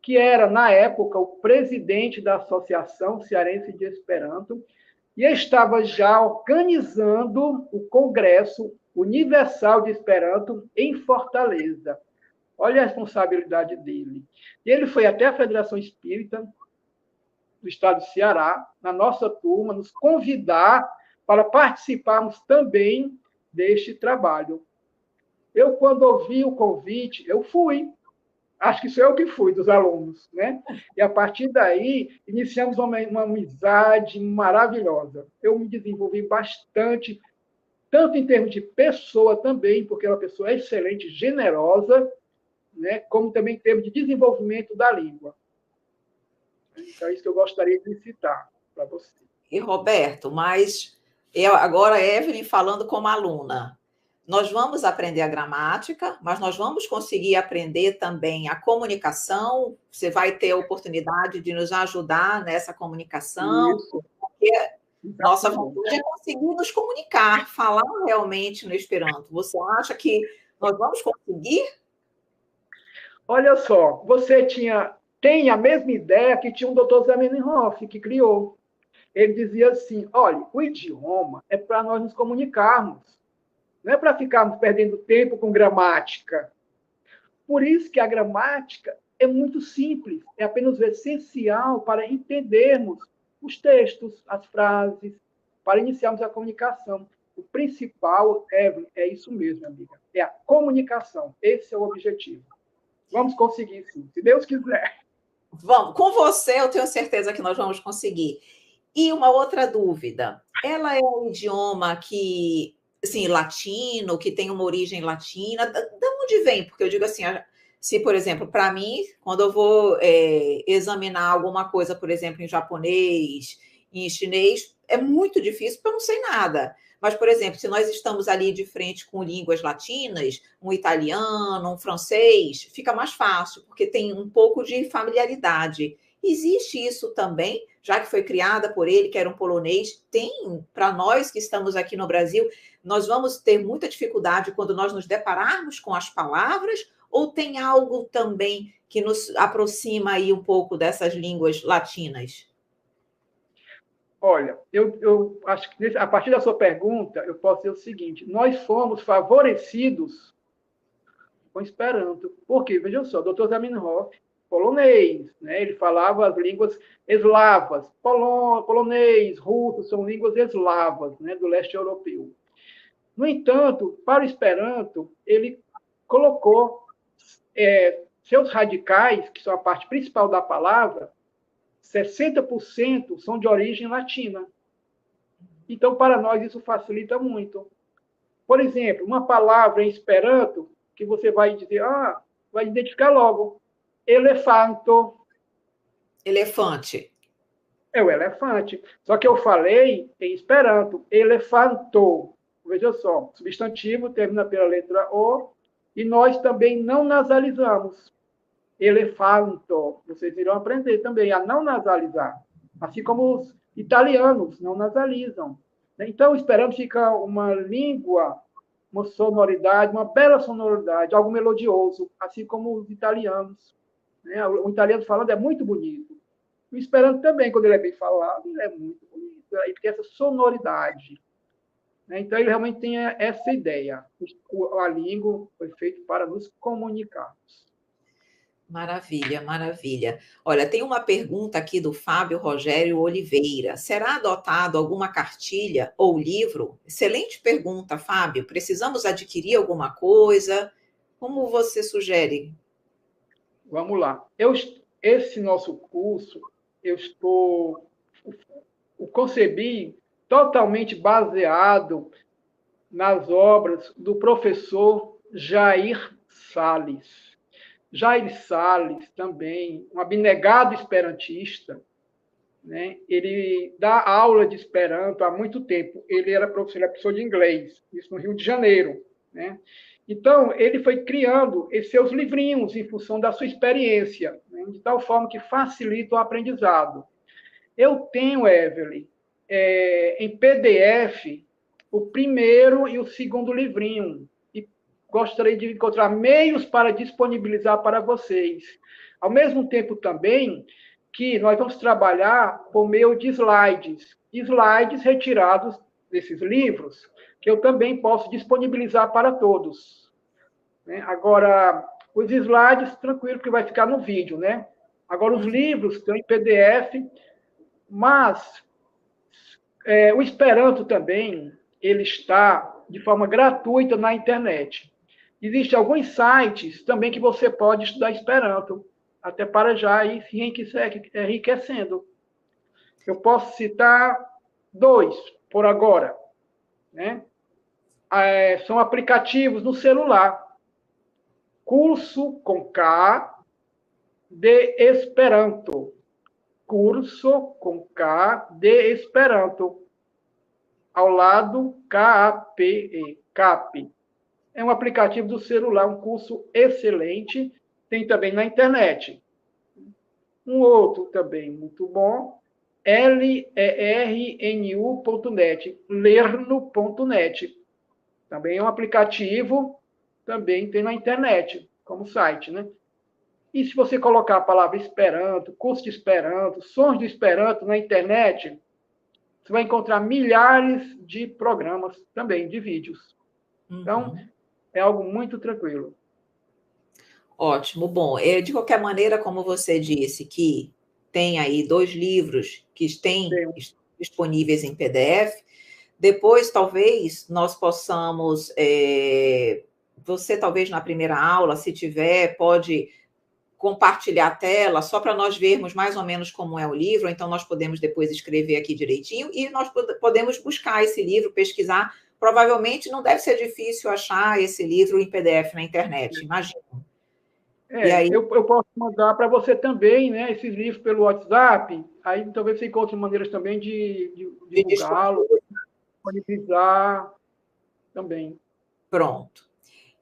que era, na época, o presidente da Associação Cearense de Esperanto, e estava já organizando o Congresso Universal de Esperanto em Fortaleza. Olha a responsabilidade dele. Ele foi até a Federação Espírita do Estado do Ceará, na nossa turma, nos convidar para participarmos também deste trabalho. Eu, quando ouvi o convite, eu fui. Acho que sou eu que fui, dos alunos. Né? E, a partir daí, iniciamos uma amizade maravilhosa. Eu me desenvolvi bastante tanto em termos de pessoa também, porque é uma pessoa excelente, generosa, né, como também em termos de desenvolvimento da língua. Então, é isso que eu gostaria de citar para você. E, Roberto, mas agora, Evelyn, falando como aluna, nós vamos aprender a gramática, mas nós vamos conseguir aprender também a comunicação. Você vai ter a oportunidade de nos ajudar nessa comunicação, Isso. porque nossa vontade é conseguir nos comunicar, falar realmente no Esperanto. Você acha que nós vamos conseguir? Olha só, você tem a mesma ideia que tinha um doutor Zamenhof, que criou. Ele dizia assim, olha, o idioma é para nós nos comunicarmos, não é para ficarmos perdendo tempo com gramática. Por isso que a gramática é muito simples, é apenas o essencial para entendermos os textos, as frases, para iniciarmos a comunicação. O principal, Evelyn, é isso mesmo, amiga, é a comunicação. Esse é o objetivo. Vamos conseguir, sim, se Deus quiser. Vamos, com você eu tenho certeza que nós vamos conseguir. E uma outra dúvida, ela é um idioma que, assim, latino, que tem uma origem latina, da onde vem? Porque eu digo assim, se, por exemplo, para mim, quando eu vou examinar alguma coisa, por exemplo, em japonês, em chinês, é muito difícil, porque eu não sei nada. Mas, por exemplo, se nós estamos ali de frente com línguas latinas, um italiano, um francês, fica mais fácil, porque tem um pouco de familiaridade. Existe isso também, já que foi criada por ele, que era um polonês, tem, para nós que estamos aqui no Brasil, nós vamos ter muita dificuldade quando nós nos depararmos com as palavras, ou tem algo também que nos aproxima aí um pouco dessas línguas latinas? Olha, eu acho que a partir da sua pergunta, eu posso dizer o seguinte, nós fomos favorecidos com Esperanto. Por quê? Vejam só, o Dr. Zamenhof, polonês, né? Ele falava as línguas eslavas, polonês, russo, são línguas eslavas, né? Do leste europeu. No entanto, para o Esperanto, ele colocou seus radicais, que são a parte principal da palavra, 60% são de origem latina. Então, para nós, isso facilita muito. Por exemplo, uma palavra em Esperanto, que você vai dizer, vai identificar logo, elefanto. Elefante. É o elefante. Só que eu falei em Esperanto, elefanto. Veja só, substantivo termina pela letra O, e nós também não nasalizamos. Elefanto. Vocês irão aprender também a não nasalizar. Assim como os italianos não nasalizam. Então, o Esperanto fica uma língua, uma sonoridade, uma bela sonoridade, algo melodioso, assim como os italianos. O italiano falando é muito bonito. O Esperanto também, quando ele é bem falado, ele é muito bonito. Ele tem essa sonoridade. Então, ele realmente tem essa ideia. A língua foi feita para nos comunicarmos. Maravilha, maravilha. Olha, tem uma pergunta aqui do Fábio Rogério Oliveira. Será adotado alguma cartilha ou livro? Excelente pergunta, Fábio. Precisamos adquirir alguma coisa? Como você sugere? Vamos lá. Esse nosso curso, o concebi totalmente baseado nas obras do professor Jair Salles. Jair Salles, também, um abnegado esperantista, né? Ele dá aula de Esperanto há muito tempo. Ele era professor de inglês, isso no Rio de Janeiro, né? Então, ele foi criando esses seus livrinhos em função da sua experiência, né? De tal forma que facilita o aprendizado. Eu tenho, Evelyn, em PDF, o primeiro e o segundo livrinho, gostaria de encontrar meios para disponibilizar para vocês. Ao mesmo tempo também que nós vamos trabalhar por meio de slides retirados desses livros, que eu também posso disponibilizar para todos. Agora, os slides, tranquilo, que vai ficar no vídeo, né? Agora, os livros estão em PDF, mas o Esperanto também, ele está de forma gratuita na internet. Existem alguns sites também que você pode estudar Esperanto, até para já ir se enriquecendo. Eu posso citar 2 por agora, né? são aplicativos no celular. Curso com K de Esperanto. Curso com K de Esperanto. Ao lado, KAPE, CAP. É um aplicativo do celular, um curso excelente. Tem também na internet. Um outro também muito bom, lernu.net, lerno.net. Também é um aplicativo, também tem na internet, como site, né? E se você colocar a palavra Esperanto, curso de Esperanto, sons de Esperanto na internet, você vai encontrar milhares de programas também, de vídeos. Então, é algo muito tranquilo. Ótimo. Bom, de qualquer maneira, como você disse, que tem aí 2 livros que estão disponíveis em PDF, depois, talvez, nós possamos... você, talvez, na primeira aula, se tiver, pode compartilhar a tela, só para nós vermos mais ou menos como é o livro, então nós podemos depois escrever aqui direitinho e nós podemos buscar esse livro, pesquisar. Provavelmente não deve ser difícil achar esse livro em PDF na internet, imagino. E aí... eu posso mandar para você também, né, esses livros pelo WhatsApp, aí talvez você encontre maneiras também de divulgá-lo, disponibilizar também. Pronto.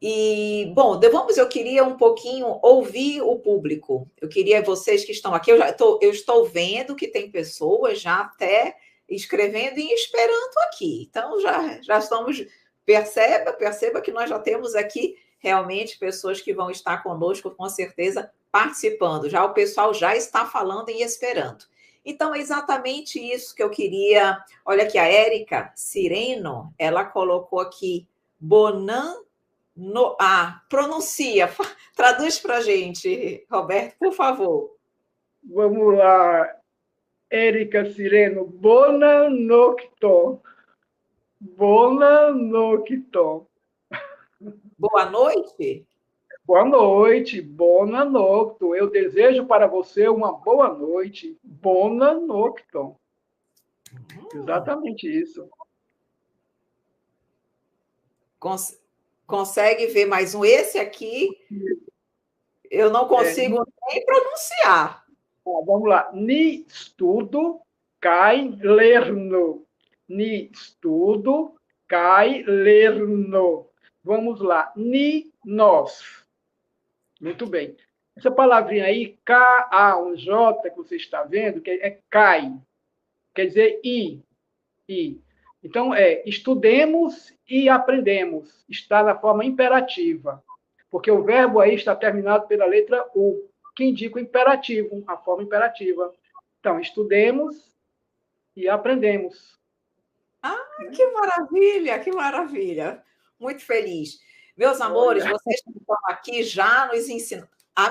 E, bom, eu queria um pouquinho ouvir o público. Eu queria vocês que estão aqui, eu estou vendo que tem pessoas já até escrevendo e esperando aqui. Então, já estamos... Perceba que nós já temos aqui realmente pessoas que vão estar conosco, com certeza, participando. Já o pessoal já está falando e esperando. Então, é exatamente isso que eu queria... Olha aqui, a Érica Sireno, ela colocou aqui, pronuncia, traduz para a gente, Roberto, por favor. Vamos lá, Érica Sireno, bona nocto. Bona nocto. Boa noite? Boa noite, bona nocto. Eu desejo para você uma boa noite. Bona nocto. Exatamente isso. Consegue ver mais um? Esse aqui, eu não consigo nem pronunciar. Vamos lá. Ni estudo, cai lerno. Ni estudo, cai lerno. Vamos lá. Ni nós. Muito bem. Essa palavrinha aí, K-A, um J, que você está vendo, que é cai. Quer dizer I. Então, estudemos e aprendemos. Está na forma imperativa. Porque o verbo aí está terminado pela letra U, que indica o imperativo, a forma imperativa. Então, estudemos e aprendemos. Que maravilha, que maravilha. Muito feliz. Meus amores, vocês que estão aqui já nos ensinando a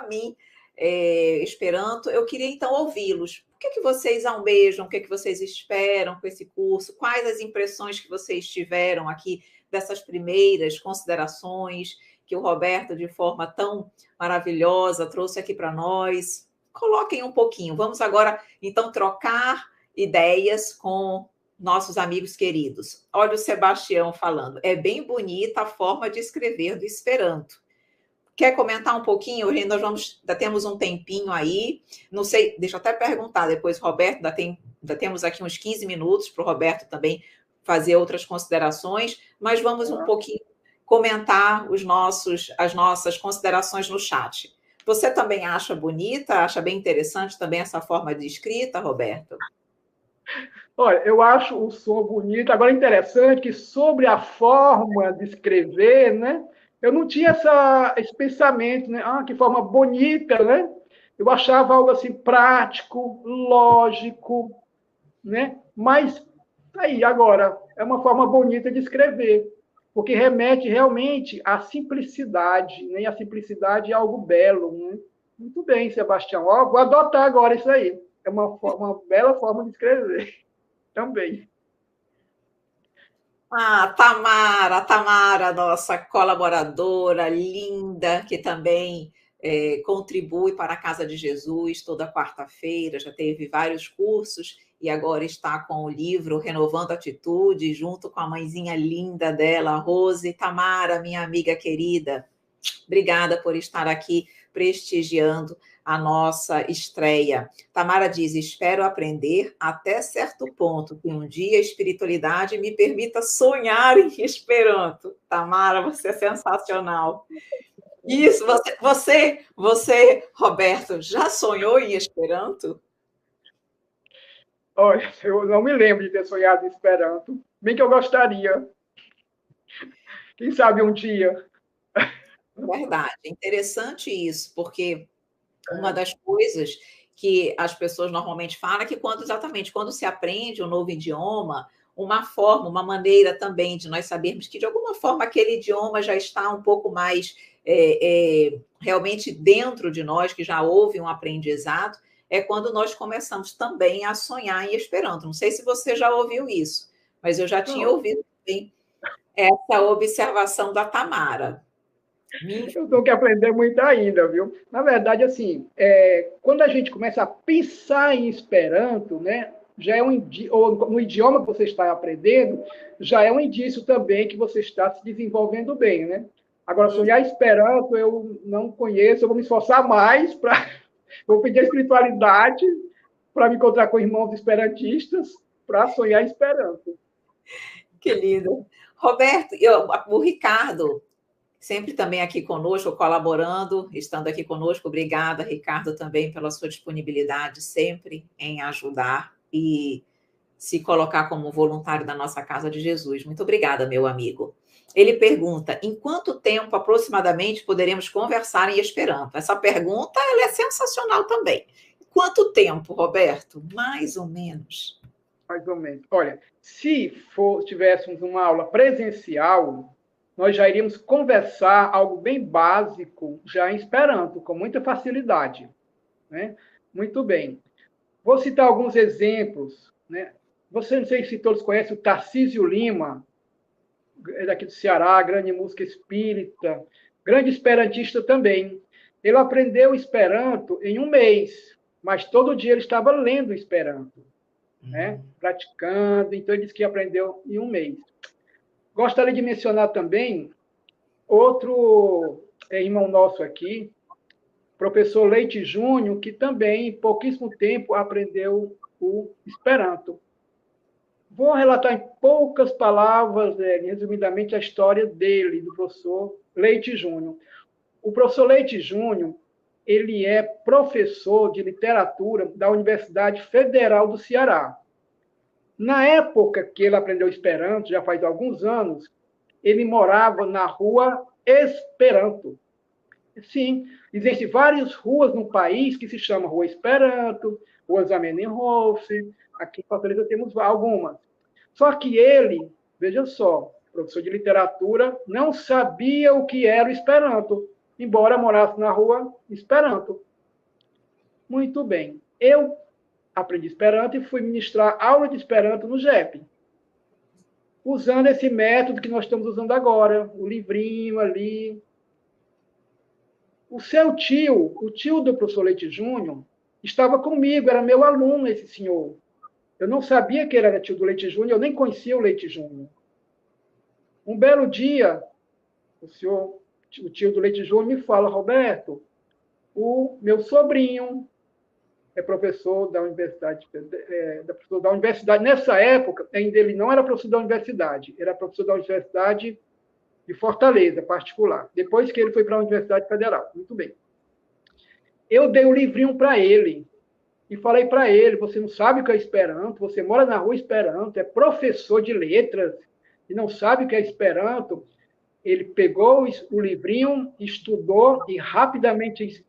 mim Esperanto. Eu queria, então, ouvi-los. O que vocês almejam? O que vocês esperam com esse curso? Quais as impressões que vocês tiveram aqui dessas primeiras considerações que o Roberto, de forma tão maravilhosa, trouxe aqui para nós? Coloquem um pouquinho. Vamos agora, então, trocar ideias com nossos amigos queridos. Olha o Sebastião falando. É bem bonita a forma de escrever do Esperanto. Quer comentar um pouquinho? Nós ainda temos um tempinho aí. Não sei, deixa eu até perguntar depois, Roberto, ainda temos aqui uns 15 minutos para o Roberto também fazer outras considerações, mas vamos um pouquinho comentar as nossas considerações no chat. Você também acha bonita, acha bem interessante também essa forma de escrita, Roberto? Olha, eu acho o som bonito. Agora, interessante que sobre a forma de escrever, né? Eu não tinha esse pensamento, né? Que forma bonita, né? Eu achava algo assim prático, lógico, né? Mas aí, agora, é uma forma bonita de escrever, porque remete realmente à simplicidade, né? E a simplicidade é algo belo, né? Muito bem, Sebastião. Vou adotar agora isso aí. É uma bela forma de escrever também. Tamara, nossa colaboradora linda, que também contribui para a Casa de Jesus toda quarta-feira, já teve vários cursos e agora está com o livro Renovando Atitude, junto com a mãezinha linda dela, Rose. Tamara, minha amiga querida, obrigada por estar aqui prestigiando a nossa estreia. Tamara diz: espero aprender até certo ponto que um dia a espiritualidade me permita sonhar em Esperanto. Tamara, você é sensacional. Isso, você, Roberto, já sonhou em Esperanto? Olha, eu não me lembro de ter sonhado em Esperanto, bem que eu gostaria. Quem sabe um dia. Verdade, interessante isso, porque uma das coisas que as pessoas normalmente falam é que exatamente quando se aprende um novo idioma, uma forma, uma maneira também de nós sabermos que, de alguma forma, aquele idioma já está um pouco mais realmente dentro de nós, que já houve um aprendizado, é quando nós começamos também a sonhar em Esperanto. Não sei se você já ouviu isso, mas eu já tinha ouvido também essa observação da Tamara. Eu tenho que aprender muito ainda, viu? Na verdade, assim, quando a gente começa a pensar em Esperanto, né, já é ou no idioma que você está aprendendo, já é um indício também que você está se desenvolvendo bem, né? Agora, sonhar Esperanto, eu não conheço, eu vou me esforçar mais para... Vou pedir a espiritualidade para me encontrar com irmãos esperantistas para sonhar Esperanto. Que lindo. Roberto, o Ricardo, sempre também aqui conosco, colaborando, estando aqui conosco. Obrigada, Ricardo, também pela sua disponibilidade sempre em ajudar e se colocar como voluntário da nossa Casa de Jesus. Muito obrigada, meu amigo. Ele pergunta: em quanto tempo aproximadamente poderemos conversar em Esperanto? Essa pergunta ela é sensacional também. Quanto tempo, Roberto? Mais ou menos. Mais ou menos. Olha, se tivéssemos uma aula presencial, nós já iríamos conversar algo bem básico, já em Esperanto, com muita facilidade. Né? Muito bem. Vou citar alguns exemplos. Né? Você, não sei se todos conhecem o Tarcísio Lima, daqui do Ceará, grande música espírita, grande esperantista também. Ele aprendeu Esperanto em um mês, mas todo dia ele estava lendo Esperanto, né? Praticando, então ele disse que aprendeu em um mês. Gostaria de mencionar também outro irmão nosso aqui, professor Leite Júnior, que também, em pouquíssimo tempo, aprendeu o Esperanto. Vou relatar em poucas palavras, resumidamente, a história dele, do professor Leite Júnior. O professor Leite Júnior, ele é professor de literatura da Universidade Federal do Ceará. Na época que ele aprendeu Esperanto, já faz alguns anos, ele morava na rua Esperanto. Sim, existem várias ruas no país que se chamam Rua Esperanto, Rua Zamenhof, aqui em Fortaleza temos algumas. Só que ele, veja só, professor de literatura, não sabia o que era o Esperanto, embora morasse na rua Esperanto. Muito bem. Eu aprendi Esperanto e fui ministrar aula de Esperanto no GEP, usando esse método que nós estamos usando agora, o livrinho ali. O seu tio, o tio do professor Leite Júnior, estava comigo, era meu aluno, esse senhor. Eu não sabia que ele era tio do Leite Júnior, eu nem conhecia o Leite Júnior. Um belo dia, o tio do Leite Júnior me fala: Roberto, o meu sobrinho é professor da universidade, Nessa época, ainda ele não era professor da universidade, era professor da Universidade de Fortaleza, particular. Depois que ele foi para a Universidade Federal. Muito bem. Eu dei um livrinho para ele e falei para ele: você não sabe o que é Esperanto, você mora na rua Esperanto, é professor de letras e não sabe o que é Esperanto. Ele pegou o livrinho, estudou e rapidamente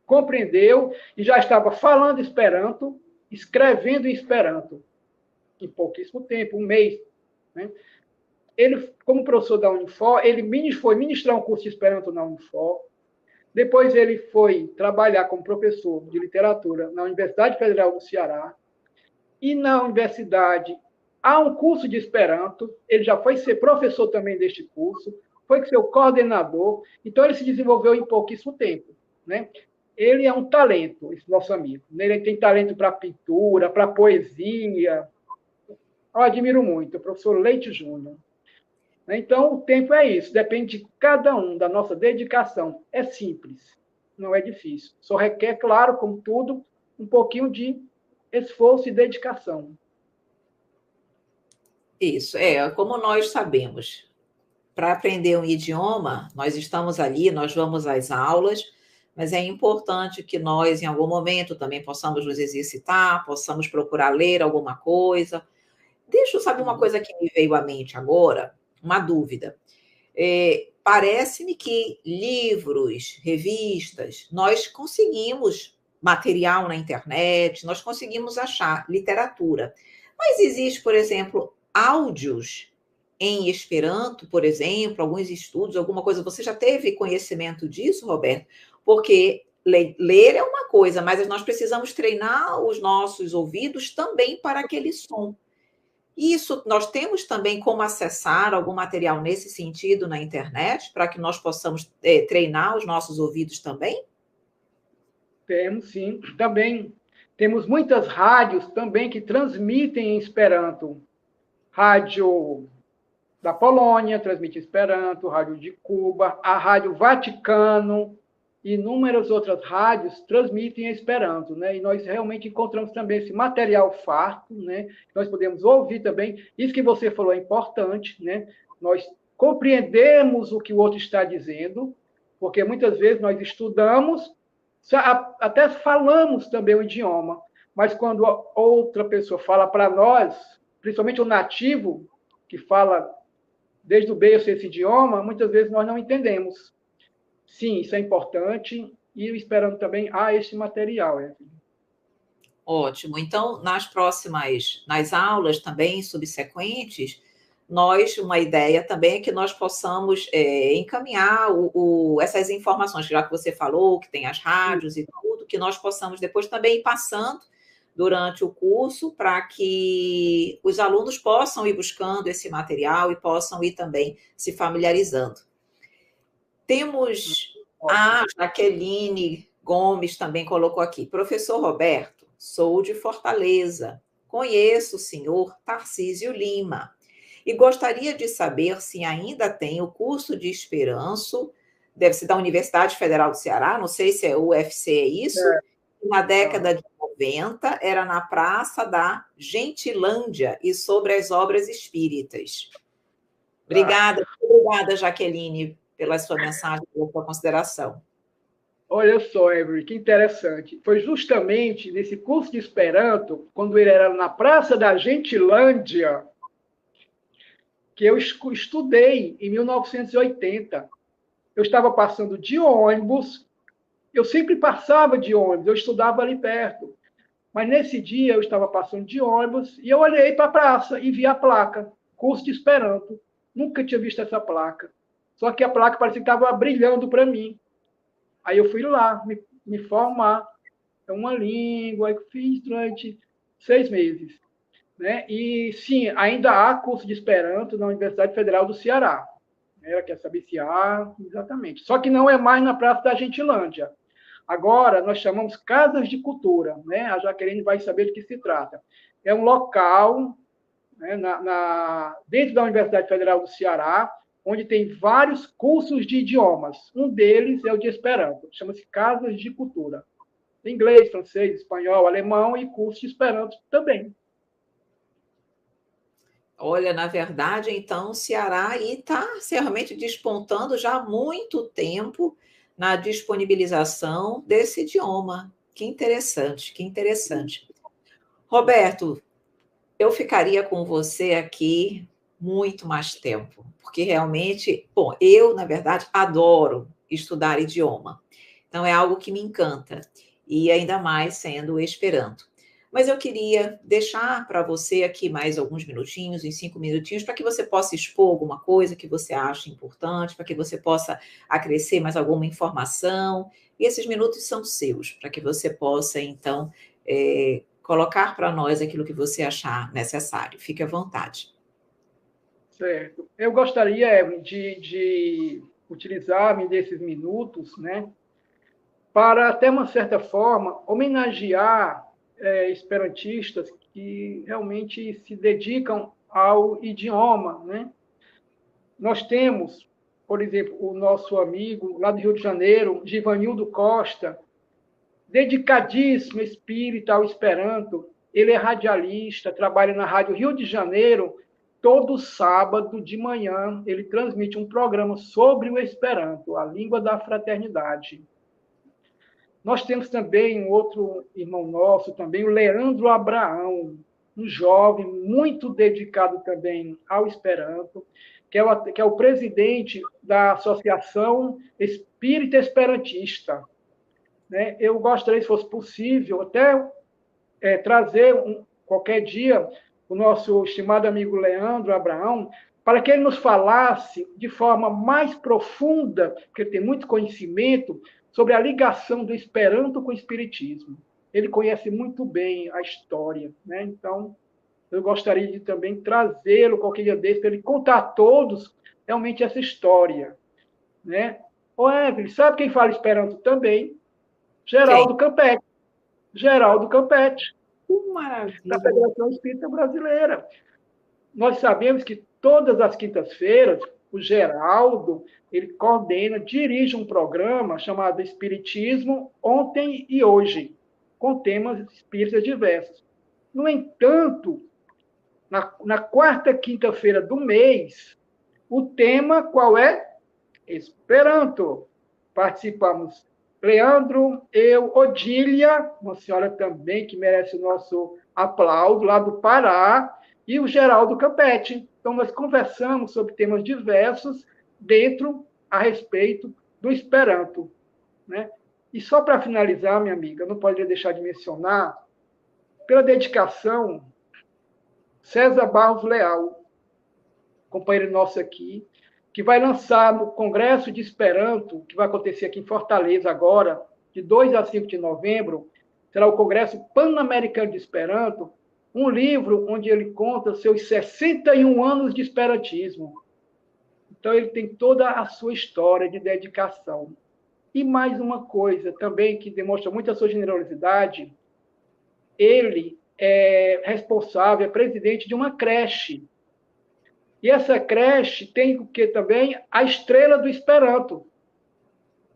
compreendeu e já estava falando Esperanto, escrevendo em Esperanto, em pouquíssimo tempo, um mês. Né? Ele, como professor da Unifor, ele foi ministrar um curso de Esperanto na Unifor. Depois ele foi trabalhar como professor de literatura na Universidade Federal do Ceará. E na universidade há um curso de Esperanto. Ele já foi ser professor também deste curso, foi ser o coordenador. Então ele se desenvolveu em pouquíssimo tempo. Né? ele é um talento, esse nosso amigo. Ele tem talento para pintura, para poesia. Eu admiro muito, o professor Leite Júnior. Então, o tempo é isso, depende de cada um, da nossa dedicação. É simples, não é difícil. Só requer, claro, como tudo, um pouquinho de esforço e dedicação. Isso, como nós sabemos, para aprender um idioma, nós estamos ali, nós vamos às aulas, mas é importante que nós, em algum momento, também possamos nos exercitar, possamos procurar ler alguma coisa. Deixa eu saber uma coisa que me veio à mente agora, uma dúvida. Parece-me que livros, revistas, nós conseguimos material na internet, nós conseguimos achar literatura. Mas existe, por exemplo, áudios em Esperanto, por exemplo, alguns estudos, alguma coisa. Você já teve conhecimento disso, Roberto? Porque ler é uma coisa, mas nós precisamos treinar os nossos ouvidos também para aquele som. Isso, nós temos também como acessar algum material nesse sentido na internet, para que nós possamos treinar os nossos ouvidos também? Temos, sim. Também temos muitas rádios também que transmitem em Esperanto. Rádio da Polônia transmite Esperanto, Rádio de Cuba, a Rádio Vaticano, e inúmeras outras rádios transmitem Esperanto, né? E nós realmente encontramos também esse material farto, né? Nós podemos ouvir também. Isso que você falou é importante, né? Nós compreendemos o que o outro está dizendo, porque muitas vezes nós estudamos, até falamos também o idioma, mas quando outra pessoa fala para nós, principalmente o nativo, que fala desde o berço esse idioma, muitas vezes nós não entendemos. Sim, isso é importante, e esperando também esse material. Ótimo. Então, nas aulas também subsequentes, uma ideia também é que nós possamos encaminhar essas informações, já que você falou, que tem as rádios e tudo, que nós possamos depois também ir passando durante o curso para que os alunos possam ir buscando esse material e possam ir também se familiarizando. Temos a Jaqueline Gomes também colocou aqui. Professor Roberto, sou de Fortaleza. Conheço o senhor Tarcísio Lima e gostaria de saber se ainda tem o curso de Esperanto, deve ser da Universidade Federal do Ceará, não sei se é UFC, é isso? Na década de 90, era na Praça da Gentilândia e sobre as obras espíritas. Obrigada, Jaqueline, pela sua mensagem, pela sua consideração. Olha só, Every, que interessante. Foi justamente nesse curso de Esperanto, quando ele era na Praça da Gentilândia, que eu estudei em 1980. Eu estava passando de ônibus, eu sempre passava de ônibus, eu estudava ali perto. Mas nesse dia eu estava passando de ônibus e eu olhei para a praça e vi a placa, curso de Esperanto. Nunca tinha visto essa placa. Só que a placa parecia que estava brilhando para mim. Aí eu fui lá me formar. É uma língua que eu fiz durante 6 meses. Né? E, sim, ainda há curso de Esperanto na Universidade Federal do Ceará. Ela quer saber se há, exatamente. Só que não é mais na Praça da Gentilândia. Agora, nós chamamos Casas de Cultura. Né? A Jaqueline vai saber de que se trata. É um local, né, dentro da Universidade Federal do Ceará, onde tem vários cursos de idiomas. Um deles é o de Esperanto, chama-se Casas de Cultura. Inglês, francês, espanhol, alemão e curso de Esperanto também. Olha, na verdade, então, o Ceará está realmente despontando já há muito tempo na disponibilização desse idioma. Que interessante, que interessante. Roberto, eu ficaria com você aqui muito mais tempo, porque realmente, bom, eu, na verdade, adoro estudar idioma. Então, é algo que me encanta, e ainda mais sendo o Esperanto. Mas eu queria deixar para você aqui mais alguns minutinhos, uns 5 minutinhos, para que você possa expor alguma coisa que você acha importante, para que você possa acrescer mais alguma informação. E esses minutos são seus, para que você possa, então, colocar para nós aquilo que você achar necessário. Fique à vontade. Certo. Eu gostaria de utilizar-me desses minutos, né, para, até uma certa forma, homenagear esperantistas que realmente se dedicam ao idioma, né? Nós temos, por exemplo, o nosso amigo lá do Rio de Janeiro, Givanildo Costa, dedicadíssimo espírita ao Esperanto. Ele é radialista, trabalha na Rádio Rio de Janeiro. Todo sábado de manhã ele transmite um programa sobre o Esperanto, a língua da fraternidade. Nós temos também um outro irmão nosso, também o Leandro Abraão, um jovem muito dedicado também ao Esperanto, que é o presidente da Associação Espírita Esperantista. Né? Eu gostaria, se fosse possível, até trazer qualquer dia o nosso estimado amigo Leandro Abraão, para que ele nos falasse de forma mais profunda, porque ele tem muito conhecimento, sobre a ligação do Esperanto com o Espiritismo. Ele conhece muito bem a história, né? Então, eu gostaria de também trazê-lo qualquer dia desse, para ele contar a todos realmente essa história, né? Ô, Evelyn, sabe quem fala Esperanto também? Geraldo Campetti. Geraldo Campetti. Maravilha. Da Federação Espírita Brasileira. Nós sabemos que todas as quintas-feiras, o Geraldo, ele coordena, dirige um programa chamado Espiritismo Ontem e Hoje, com temas espíritas diversos. No entanto, na quarta quinta-feira do mês, o tema qual é? Esperanto. Participamos Leandro, eu, Odília, uma senhora também que merece o nosso aplauso, lá do Pará, e o Geraldo Campetti. Então, nós conversamos sobre temas diversos a respeito do Esperanto. Né? E só para finalizar, minha amiga, não poderia deixar de mencionar, pela dedicação, César Barros Leal, companheiro nosso aqui, que vai lançar no Congresso de Esperanto, que vai acontecer aqui em Fortaleza agora, de 2 a 5 de novembro, será o Congresso Pan-Americano de Esperanto, um livro onde ele conta seus 61 anos de esperantismo. Então, ele tem toda a sua história de dedicação. E mais uma coisa também que demonstra muito a sua generosidade, ele é responsável, é presidente de uma creche. E essa creche tem o que também? A estrela do Esperanto.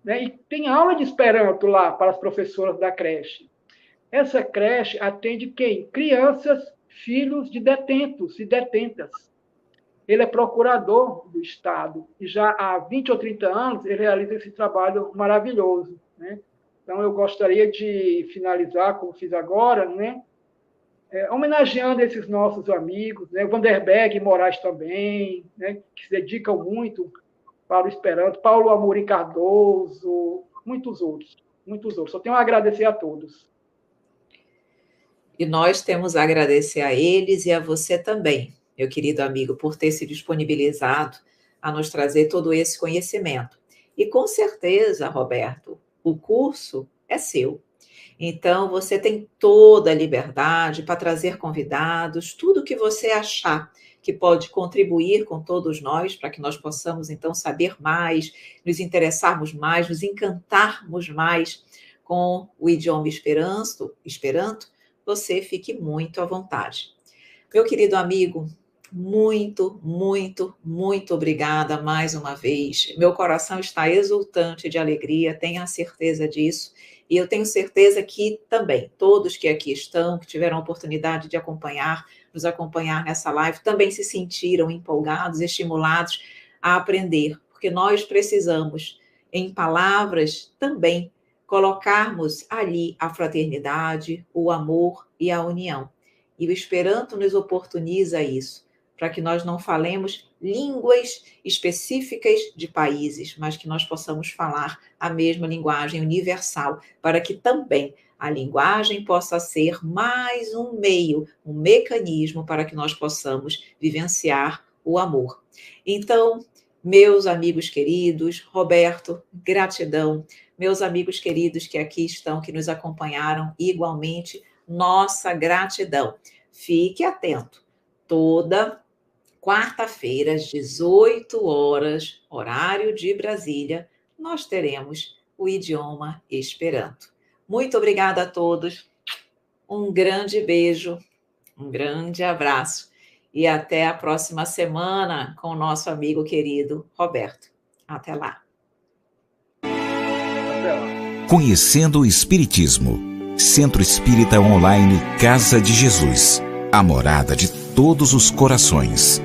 Né? E tem aula de Esperanto lá para as professoras da creche. Essa creche atende quem? Crianças, filhos de detentos e detentas. Ele é procurador do Estado e já há 20 ou 30 anos ele realiza esse trabalho maravilhoso. Né? Então, eu gostaria de finalizar, como fiz agora, né? Homenageando esses nossos amigos, né? Vanderberg Moraes também, né? Que se dedicam muito para o Esperanto, Paulo Amorim Cardoso, muitos outros. Só tenho a agradecer a todos. E nós temos a agradecer a eles e a você também, meu querido amigo, por ter se disponibilizado a nos trazer todo esse conhecimento. E com certeza, Roberto, o curso é seu. Então, você tem toda a liberdade para trazer convidados, tudo que você achar que pode contribuir com todos nós, para que nós possamos, então, saber mais, nos interessarmos mais, nos encantarmos mais com o idioma Esperanto, você fique muito à vontade. Meu querido amigo, muito, muito, muito obrigada mais uma vez. Meu coração está exultante de alegria, tenha certeza disso. E eu tenho certeza que também todos que aqui estão, que tiveram a oportunidade de nos acompanhar nessa live, também se sentiram empolgados, estimulados a aprender, porque nós precisamos, em palavras também, colocarmos ali a fraternidade, o amor e a união. E o Esperanto nos oportuniza isso, para que nós não falemos línguas específicas de países, mas que nós possamos falar a mesma linguagem universal, para que também a linguagem possa ser mais um meio, um mecanismo para que nós possamos vivenciar o amor. Então, meus amigos queridos, Roberto, gratidão. Meus amigos queridos que aqui estão, que nos acompanharam, igualmente, nossa gratidão. Fique atento. Toda quarta-feira, às 18 horas, horário de Brasília, nós teremos o idioma Esperanto. Muito obrigada a todos. Um grande beijo, um grande abraço e até a próxima semana com o nosso amigo querido Roberto. Até lá. Conhecendo o Espiritismo. Centro Espírita Online Casa de Jesus. A morada de todos os corações.